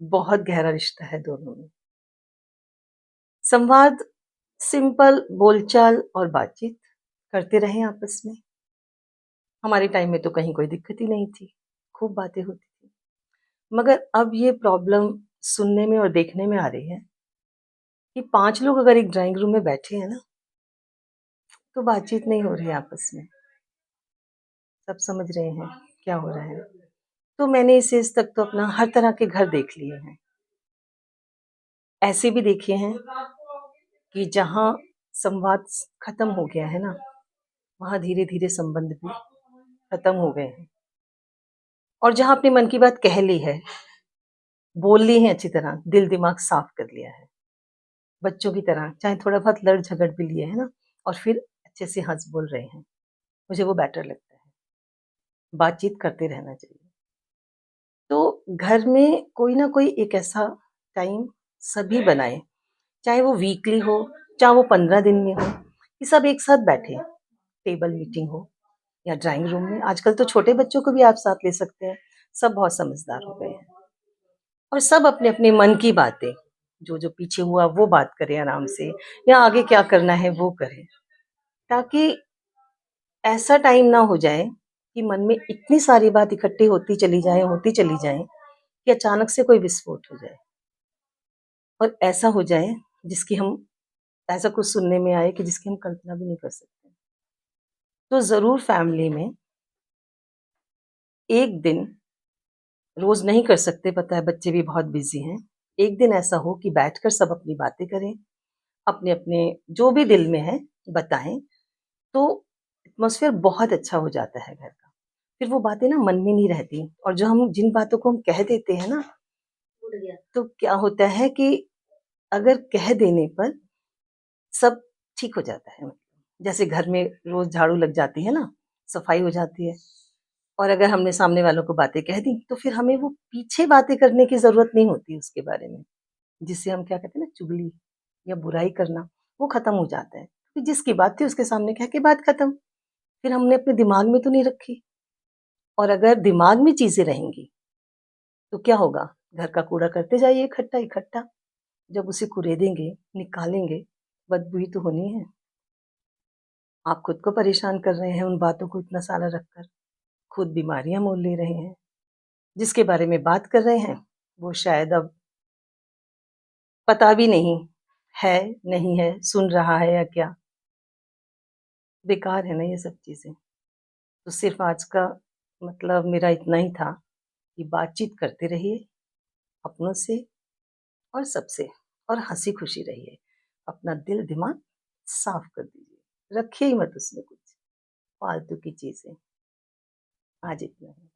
बहुत गहरा रिश्ता है दोनों में। संवाद, सिंपल बोलचाल और बातचीत करते रहें आपस में। हमारे टाइम में तो कहीं कोई दिक्कत ही नहीं थी, खूब बातें होती थी। मगर अब ये प्रॉब्लम सुनने में और देखने में आ रही है कि 5 लोग अगर एक ड्राइंग रूम में बैठे हैं ना, तो बातचीत नहीं हो रही है आपस में। सब समझ रहे हैं क्या हो रहा है। तो मैंने इस एज तक तो अपना हर तरह के घर देख लिए हैं। ऐसे भी देखे हैं कि जहाँ संवाद खत्म हो गया है ना, वहाँ धीरे-धीरे संबंध भी खत्म हो गए हैं। और जहाँ अपने मन की बात कह ली है, बोल ली है अच्छी तरह, दिल-दिमाग साफ कर लिया है। बच्चों की तरह, चाहे थोड़ा बहुत लड़ झगड़ भी लिए है ना, और फिर अच्छे से हँस बोल रहे हैं। मुझे वो बेटर लगता है। बातचीत करते रहना चाहिए। तो घर में कोई ना कोई एक ऐसा टाइम सभी बनाएँ, चाहे वो वीकली हो, चाहे वो 15 दिन में हो, कि सब एक साथ बैठे, टेबल मीटिंग हो या ड्राइंग रूम में। आजकल तो छोटे बच्चों को भी आप साथ ले सकते हैं, सब बहुत समझदार हो गए हैं। और सब अपने-अपने मन की बातें, जो पीछे हुआ वो बात करें आराम से, या आगे क्या करना है वो करें। ताकि ऐसा टाइम ना हो जाए कि मन में इतनी सारी बात इकट्ठी होती चली जाएँ कि अचानक से कोई विस्फोट हो जाए और ऐसा हो जाए जिसकी हम ऐसा कुछ सुनने में आए कि जिसकी हम कल्पना भी नहीं कर सकते। तो ज़रूर फैमिली में एक दिन, रोज़ नहीं कर सकते, पता है बच्चे भी बहुत बिज़ी हैं। एक दिन ऐसा हो कि बैठकर सब अपनी बातें करें, अपने-अपने जो भी दिल में है बताएँ, तो एटमॉस्फेयर बहुत अच्छा हो जाता है घर का। फिर वो बातें ना मन में नहीं रहती, और जो हम जिन बातों को हम कह देते हैं ना, तो क्या होता है कि अगर कह देने पर सब ठीक हो जाता है। जैसे घर में रोज़ झाड़ू लग जाती है ना, सफाई हो जाती है, और अगर हमने सामने वालों को बातें कह दी, तो फिर हमें वो पीछे बातें करने की ज़रूरत नहीं होती उसके बारे में, जिससे हम क्या कहते हैं ना, चुगली या बुराई करना, वो खत्म हो जाता है। फिर जिसकी बात थी उसके सामने कह के बात खत्म। फिर हमने अपने दिमाग में तो नहीं रखी। और अगर दिमाग में चीज़ें रहेंगी, तो क्या होगा? घर का कूड़ा करते जाइए इकट्ठा-इकट्ठा। जब उसे कुरेदेंगे, निकालेंगे, बदबू ही तो होनी है। आप खुद को परेशान कर रहे हैं उन बातों को इतना सारा रखकर, खुद बीमारियाँ मोल ले रहे हैं। जिसके बारे में बात कर रहे हैं, वो शायद अब पता भी नहीं है, नहीं है, सुन रहा है या क्या। बेकार है ना ये सब चीज़ें। तो सिर्फ़ आज का मतलब मेरा इतना ही था कि बातचीत करते रहिए अपनों से और सबसे, और हँसी-खुशी रहिए। अपना दिल-दिमाग साफ कर दीजिए। रखिए ही मत उसमें कुछ फालतू की चीज़ें। आज इतना ही।